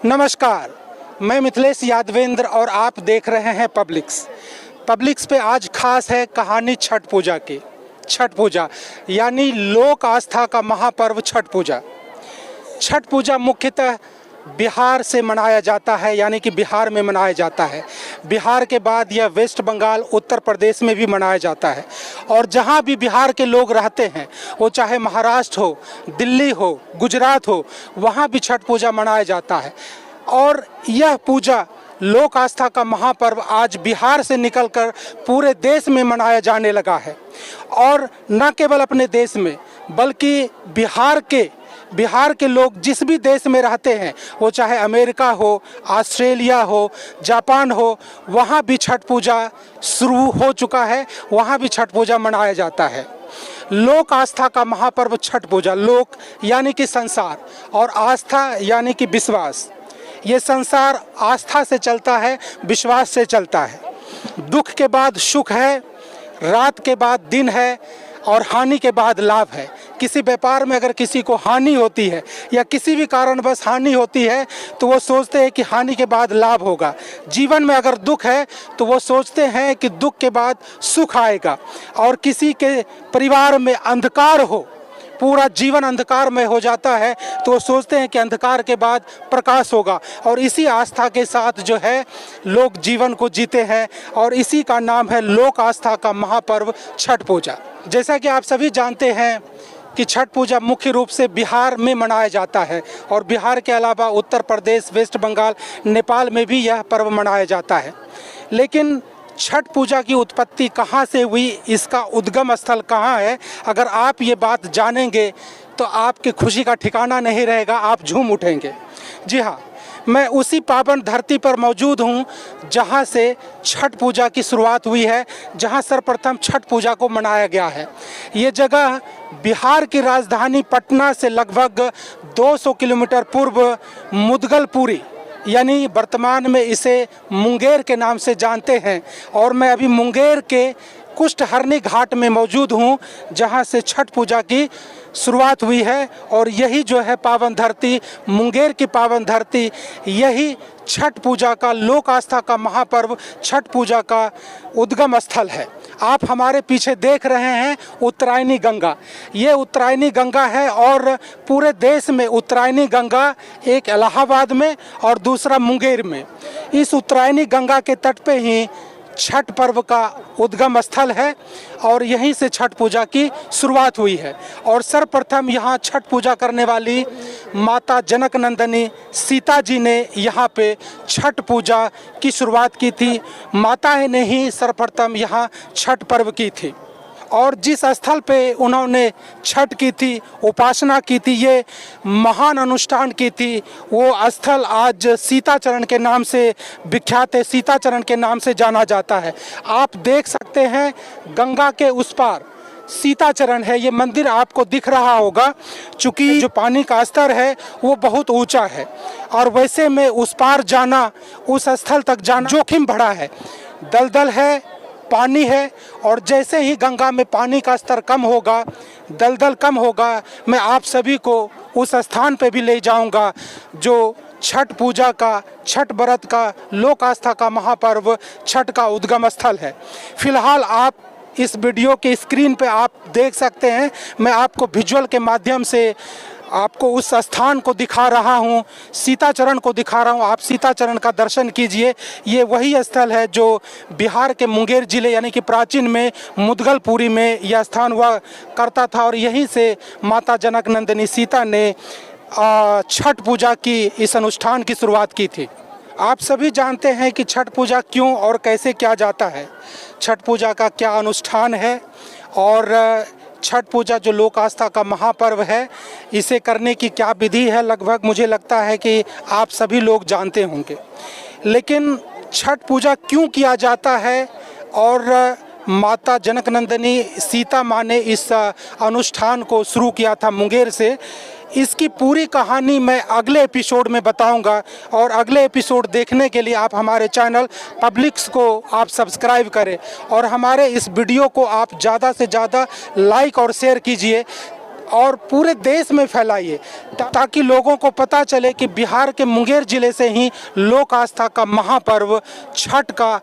नमस्कार, मैं मिथिलेश यादवेंद्र और आप देख रहे हैं पब्लिक्स पे आज खास है कहानी छठ पूजा की। छठ पूजा यानी लोक आस्था का महापर्व छठ पूजा। छठ पूजा मुख्यतः बिहार से मनाया जाता है, यानी कि बिहार में मनाया जाता है। बिहार के बाद यह वेस्ट बंगाल, उत्तर प्रदेश में भी मनाया जाता है। और जहाँ भी बिहार के लोग रहते हैं, वो चाहे महाराष्ट्र हो, दिल्ली हो, गुजरात हो, वहाँ भी छठ पूजा मनाया जाता है। और यह पूजा लोक आस्था का महापर्व आज बिहार से निकलकर पूरे देश में मनाया जाने लगा है। और न केवल अपने देश में, बल्कि बिहार के लोग जिस भी देश में रहते हैं, वो चाहे अमेरिका हो, ऑस्ट्रेलिया हो, जापान हो, वहाँ भी छठ पूजा शुरू हो चुका है, वहाँ भी छठ पूजा मनाया जाता है। लोक आस्था का महापर्व छठ पूजा। लोक यानी कि संसार और आस्था यानी कि विश्वास। ये संसार आस्था से चलता है, विश्वास से चलता है। दुख के बाद सुख है, रात के बाद दिन है और हानि के बाद लाभ है। किसी व्यापार में अगर किसी को हानि होती है या किसी भी कारणवश हानि होती है तो वो सोचते हैं कि हानि के बाद लाभ होगा। जीवन में अगर दुख है तो वो सोचते हैं कि दुख के बाद सुख आएगा। और किसी के परिवार में अंधकार हो, पूरा जीवन अंधकार में हो जाता है, तो वो सोचते हैं कि अंधकार के बाद प्रकाश होगा। और इसी आस्था के साथ जो है लोग जीवन को जीते हैं और इसी का नाम है लोक आस्था का महापर्व छठ पूजा। जैसा कि आप सभी जानते हैं कि छठ पूजा मुख्य रूप से बिहार में मनाया जाता है और बिहार के अलावा उत्तर प्रदेश, वेस्ट बंगाल, नेपाल में भी यह पर्व मनाया जाता है। लेकिन छठ पूजा की उत्पत्ति कहाँ से हुई, इसका उद्गम स्थल कहाँ है, अगर आप ये बात जानेंगे तो आपकी खुशी का ठिकाना नहीं रहेगा, आप झूम उठेंगे। जी हाँ, मैं उसी पावन धरती पर मौजूद हूँ जहाँ से छठ पूजा की शुरुआत हुई है, जहाँ सर्वप्रथम छठ पूजा को मनाया गया है। ये जगह बिहार की राजधानी पटना से लगभग 200 किलोमीटर पूर्व मुदगलपुरी, यानी वर्तमान में इसे मुंगेर के नाम से जानते हैं। और मैं अभी मुंगेर के कुष्ठहरनी घाट में मौजूद हूँ, जहाँ से छठ पूजा की शुरुआत हुई है। और यही जो है पावन धरती, मुंगेर की पावन धरती, यही छठ पूजा का, लोक आस्था का महापर्व छठ पूजा का उद्गम स्थल है। आप हमारे पीछे देख रहे हैं उत्तरायणी गंगा। ये उत्तरायणी गंगा है और पूरे देश में उत्तरायणी गंगा, एक इलाहाबाद में और दूसरा मुंगेर में। इस उत्तरायणी गंगा के तट पे ही छठ पर्व का उद्गम स्थल है और यहीं से छठ पूजा की शुरुआत हुई है। और सर्वप्रथम यहाँ छठ पूजा करने वाली माता जनक नंदिनी सीता जी ने यहाँ पे छठ पूजा की शुरुआत की थी। माताएं ने ही सर्वप्रथम यहाँ छठ पर्व की थी और जिस स्थल पे उन्होंने छठ की थी, उपासना की थी, ये महान अनुष्ठान की थी, वो स्थल आज सीताचरण के नाम से विख्यात है, सीताचरण के नाम से जाना जाता है। आप देख सकते हैं गंगा के उस पार सीताचरण है। ये मंदिर आपको दिख रहा होगा, चूँकि जो पानी का स्तर है वो बहुत ऊंचा है और वैसे में उस पार जाना, उस स्थल तक जाना जोखिम भरा है। दलदल है, पानी है और जैसे ही गंगा में पानी का स्तर कम होगा, दलदल कम होगा, मैं आप सभी को उस स्थान पे भी ले जाऊंगा जो छठ पूजा का, छठ व्रत का, लोक आस्था का महापर्व छठ का उद्गम स्थल है। फिलहाल आप इस वीडियो के स्क्रीन पे आप देख सकते हैं, मैं आपको विजुअल के माध्यम से आपको उस स्थान को दिखा रहा हूँ, सीताचरण को दिखा रहा हूँ। आप सीताचरण का दर्शन कीजिए। ये वही स्थल है जो बिहार के मुंगेर जिले यानी कि प्राचीन में मुदगलपुरी में यह स्थान हुआ करता था और यहीं से माता जनक नंदिनी सीता ने छठ पूजा की, इस अनुष्ठान की शुरुआत की थी। आप सभी जानते हैं कि छठ पूजा क्यों और कैसे किया जाता है, छठ पूजा का क्या अनुष्ठान है और छठ पूजा जो लोक आस्था का महापर्व है, इसे करने की क्या विधि है। लगभग मुझे लगता है कि आप सभी लोग जानते होंगे। लेकिन छठ पूजा क्यों किया जाता है और माता जनक नंदिनी सीता माँ ने इस अनुष्ठान को शुरू किया था मुंगेर से, इसकी पूरी कहानी मैं अगले एपिसोड में बताऊंगा। और अगले एपिसोड देखने के लिए आप हमारे चैनल पब्लिक्स को आप सब्सक्राइब करें और हमारे इस वीडियो को आप ज़्यादा से ज़्यादा लाइक और शेयर कीजिए और पूरे देश में फैलाइए ताकि लोगों को पता चले कि बिहार के मुंगेर जिले से ही लोक आस्था का महापर्व छठ का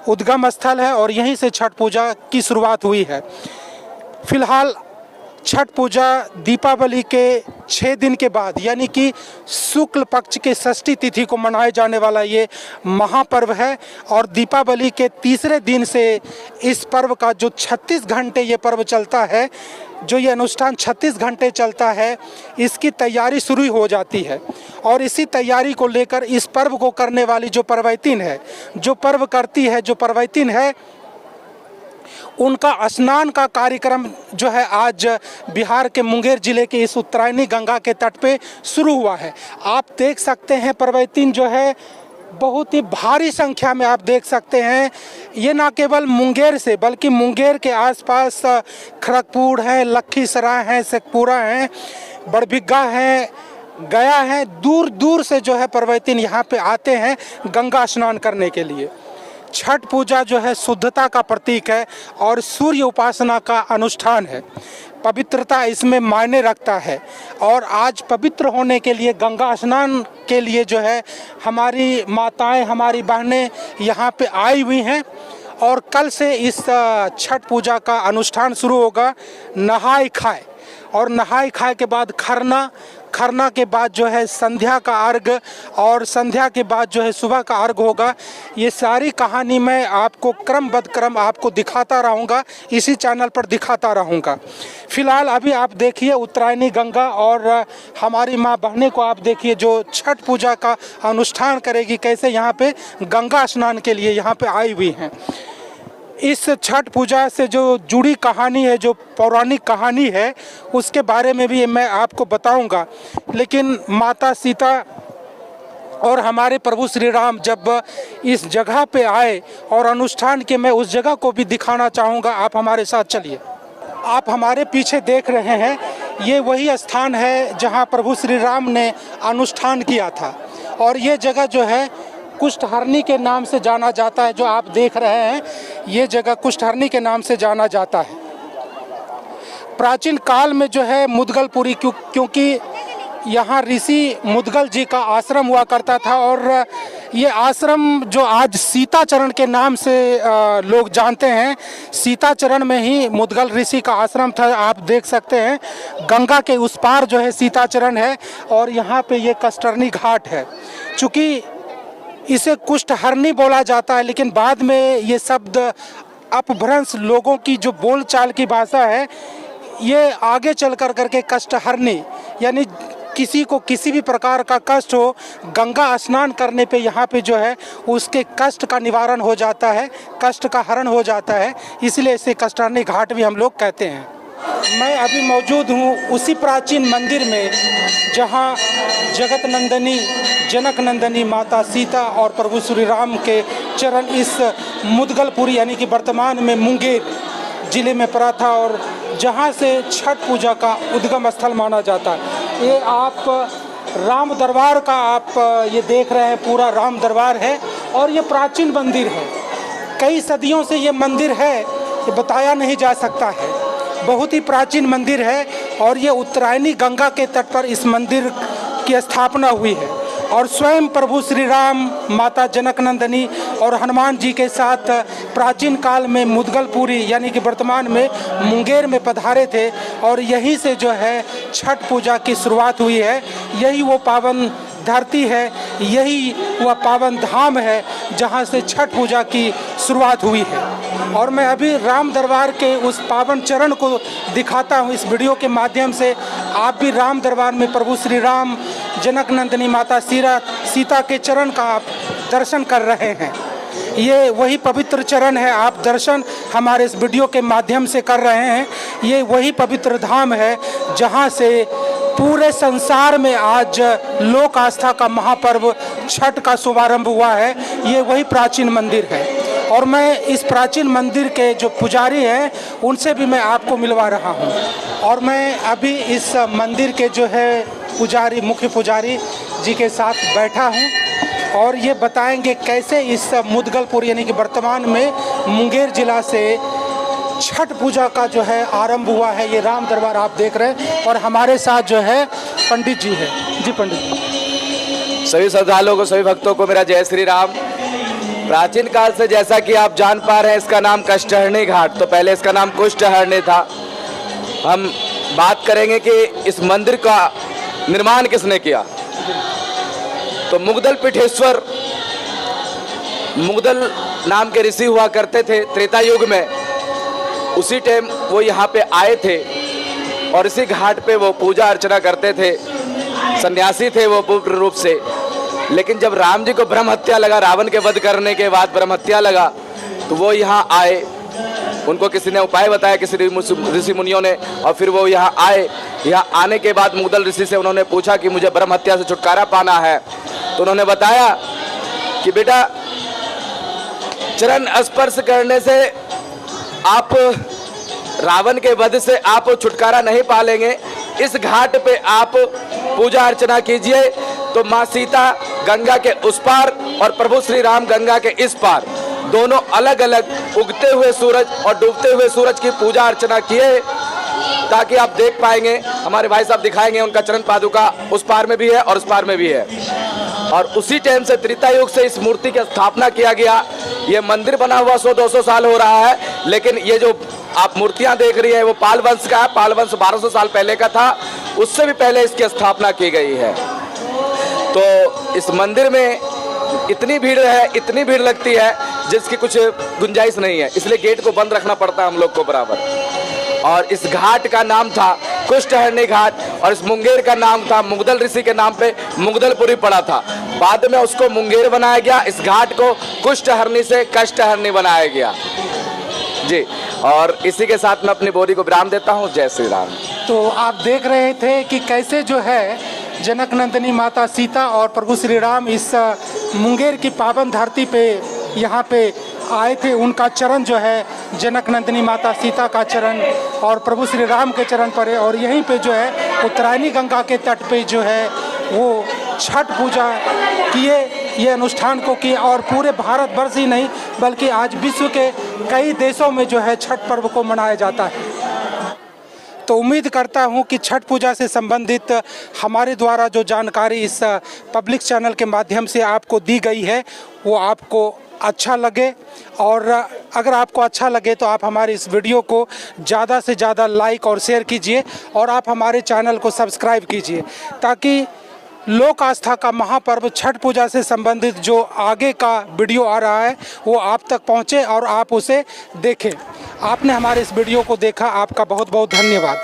उद्गम स्थल है और यहीं से छठ पूजा की शुरुआत हुई है। फिलहाल छठ पूजा दीपावली के 6 दिन के बाद यानी कि शुक्ल पक्ष के षष्ठी तिथि को मनाए जाने वाला ये महापर्व है और दीपावली के तीसरे दिन से इस पर्व का जो 36 घंटे ये पर्व चलता है, जो ये अनुष्ठान 36 घंटे चलता है, इसकी तैयारी शुरू हो जाती है। और इसी तैयारी को लेकर इस पर्व को करने वाली जो परवैतिन है, जो पर्व करती है, जो परवैतिन है, उनका स्नान का कार्यक्रम जो है आज बिहार के मुंगेर जिले के इस उत्तरायणी गंगा के तट पे शुरू हुआ है। आप देख सकते हैं परवैतिन जो है बहुत ही भारी संख्या में आप देख सकते हैं। ये ना केवल मुंगेर से बल्कि मुंगेर के आसपास खड़गपुर है, लखीसराय है, शेखपुरा है, बड़बिग्गा है, गया है, दूर दूर से जो है परवैतिन यहाँ पे आते हैं गंगा स्नान करने के लिए। छठ पूजा जो है शुद्धता का प्रतीक है और सूर्य उपासना का अनुष्ठान है। पवित्रता इसमें मायने रखता है और आज पवित्र होने के लिए गंगा स्नान के लिए जो है हमारी माताएं, हमारी बहनें यहाँ पे आई हुई हैं और कल से इस छठ पूजा का अनुष्ठान शुरू होगा। नहाए खाए और नहाए खाए के बाद खरना के बाद जो है संध्या का अर्घ और संध्या के बाद जो है सुबह का अर्घ होगा। ये सारी कहानी मैं आपको क्रमबद्ध क्रम आपको दिखाता रहूँगा, इसी चैनल पर दिखाता रहूँगा। फिलहाल अभी आप देखिए उत्तरायणी गंगा और हमारी माँ बहनें को आप देखिए जो छठ पूजा का अनुष्ठान करेगी, कैसे यहाँ पे गंगा स्नान के लिए यहाँ पे आई हुई हैं। इस छठ पूजा से जो जुड़ी कहानी है, जो पौराणिक कहानी है, उसके बारे में भी मैं आपको बताऊंगा। लेकिन माता सीता और हमारे प्रभु श्री राम जब इस जगह पे आए और अनुष्ठान के, मैं उस जगह को भी दिखाना चाहूँगा। आप हमारे साथ चलिए। आप हमारे पीछे देख रहे हैं, ये वही स्थान है जहाँ प्रभु श्री राम ने अनुष्ठान किया था और ये जगह जो है कुष्ठहरणी के नाम से जाना जाता है। जो आप देख रहे हैं ये जगह कुष्ठहरणी के नाम से जाना जाता है। प्राचीन काल में जो है मुदगलपुरी, क्योंकि यहाँ ऋषि मुदगल जी का आश्रम हुआ करता था और ये आश्रम जो आज सीताचरण के नाम से लोग जानते हैं, सीताचरण में ही मुदगल ऋषि का आश्रम था। आप देख सकते हैं गंगा के उस पार जो है सीताचरण है और यहाँ पे ये कष्टरनी घाट है। चूँकि इसे कुष्ठहरणी बोला जाता है, लेकिन बाद में ये शब्द अपभ्रंश, लोगों की जो बोलचाल की भाषा है, ये आगे चल करके कष्टहरणी, यानी किसी को किसी भी प्रकार का कष्ट हो, गंगा स्नान करने पे यहाँ पे जो है उसके कष्ट का निवारण हो जाता है, कष्ट का हरण हो जाता है, इसलिए इसे कष्टहरणी घाट भी हम लोग कहते हैं। मैं अभी मौजूद हूँ उसी प्राचीन मंदिर में जहाँ जगत नंदिनी, जनक नंदिनी माता सीता और प्रभु श्री राम के चरण इस मुदगलपुरी यानी कि वर्तमान में मुंगेर जिले में पड़ा था और जहाँ से छठ पूजा का उद्गम स्थल माना जाता है। ये आप राम दरबार का आप ये देख रहे हैं, पूरा राम दरबार है और ये प्राचीन मंदिर है। कई सदियों से ये मंदिर है, ये बताया नहीं जा सकता है। बहुत ही प्राचीन मंदिर है और ये उत्तरायणी गंगा के तट पर इस मंदिर की स्थापना हुई है और स्वयं प्रभु श्री राम, माता जनक नंदिनी और हनुमान जी के साथ प्राचीन काल में मुदगलपुरी यानी कि वर्तमान में मुंगेर में पधारे थे और यहीं से जो है छठ पूजा की शुरुआत हुई है। यही वो पावन धरती है, यही वह पावन धाम है जहाँ से छठ पूजा की शुरुआत हुई है। और मैं अभी राम दरबार के उस पावन चरण को दिखाता हूँ इस वीडियो के माध्यम से। आप भी राम दरबार में प्रभु श्री राम, जनक नंदिनी माता सीता के चरण का आप दर्शन कर रहे हैं। ये वही पवित्र चरण है, आप दर्शन हमारे इस वीडियो के माध्यम से कर रहे हैं। ये वही पवित्र धाम है जहाँ से पूरे संसार में आज लोक आस्था का महापर्व छठ का शुभारंभ हुआ है। ये वही प्राचीन मंदिर है और मैं इस प्राचीन मंदिर के जो पुजारी हैं उनसे भी मैं आपको मिलवा रहा हूँ। और मैं अभी इस मंदिर के जो है पुजारी, मुख्य पुजारी जी के साथ बैठा हूँ और ये बताएंगे कैसे इस मुदगलपुर यानी कि वर्तमान में मुंगेर जिला से छठ पूजा का जो है आरंभ हुआ है। ये राम दरबार आप देख रहे हैं और हमारे साथ जो है पंडित जी है। जी पंडित जी। सभी श्रद्धालुओं को, सभी भक्तों को मेरा जय श्री राम। प्राचीन काल से जैसा कि आप जान पा रहे हैं, इसका नाम कष्टहरणी घाट, तो पहले इसका नाम कुष्ठहरणी था। हम बात करेंगे कि इस मंदिर का निर्माण किसने किया। तो मुगदल पीठेश्वर, मुगदल नाम के ऋषि हुआ करते थे त्रेता युग में। उसी टाइम वो यहाँ पे आए थे और इसी घाट पे वो पूजा अर्चना करते थे। सन्यासी थे वो पूर्ण रूप से। लेकिन जब राम जी को ब्रह्म हत्या लगा, रावण के वध करने के बाद ब्रह्म हत्या लगा, तो वो यहाँ आए। उनको किसी ने उपाय बताया, किसी ऋषि मुनियों ने, और फिर वो यहाँ आए। यहाँ आने के बाद मुगदल ऋषि से उन्होंने पूछा कि मुझे ब्रह्म हत्या से छुटकारा पाना है। तो उन्होंने बताया कि बेटा, चरण स्पर्श करने से आप रावण के वध से आप छुटकारा नहीं पा लेंगे। इस घाट पे आप पूजा अर्चना कीजिए तो माँ सीता गंगा के उस पार और प्रभु श्री राम गंगा के इस पार, दोनों अलग अलग उगते हुए सूरज और डूबते हुए सूरज की पूजा अर्चना किए, ताकि आप देख पाएंगे। हमारे भाई साहब दिखाएंगे, उनका चरण पादुका उस पार में भी है और उस पार में भी है। और उसी टाइम से त्रेता युग से इस मूर्ति की स्थापना किया गया। ये मंदिर बना हुआ 100-200 साल हो रहा है, लेकिन ये जो आप मूर्तियां देख रही है वो पाल वंश का है। पाल वंश 1200 साल पहले का था, उससे भी पहले इसकी स्थापना की गई है। तो इस मंदिर में इतनी भीड़ है, इतनी भीड़ लगती है जिसकी कुछ गुंजाइश नहीं है, इसलिए गेट को बंद रखना पड़ता है हम लोग को बराबर। और इस घाट का नाम था कुष्ठहरणी घाट, और इस मुंगेर का नाम था मुगदल ऋषि के नाम पे मुगदलपुरी पड़ा था। बाद में उसको मुंगेर बनाया गया, इस घाट को कुष्ठहरणी से कष्टहरणी बनाया गया जी। और इसी के साथ मैं अपनी बोरी को विराम देता हूँ। जय श्री राम। तो आप देख रहे थे कि कैसे जो है जनक नंदिनी माता सीता और प्रभु श्री राम इस मुंगेर की पावन धरती पे यहाँ पे आए थे। उनका चरण जो है जनक नंदिनी माता सीता का चरण और प्रभु श्री राम के चरण पर है। और यहीं पे जो है उत्तरायणी गंगा के तट पे जो है वो छठ पूजा किए, ये अनुष्ठान को किए। और पूरे भारत वर्ष ही नहीं बल्कि आज विश्व के कई देशों में जो है छठ पर्व को मनाया जाता है। तो उम्मीद करता हूं कि छठ पूजा से संबंधित हमारे द्वारा जो जानकारी इस पब्लिक चैनल के माध्यम से आपको दी गई है वो आपको अच्छा लगे। और अगर आपको अच्छा लगे तो आप हमारे इस वीडियो को ज़्यादा से ज़्यादा लाइक और शेयर कीजिए और आप हमारे चैनल को सब्सक्राइब कीजिए, ताकि लोक आस्था का महापर्व छठ पूजा से संबंधित जो आगे का वीडियो आ रहा है वो आप तक पहुंचे और आप उसे देखें। आपने हमारे इस वीडियो को देखा, आपका बहुत बहुत धन्यवाद।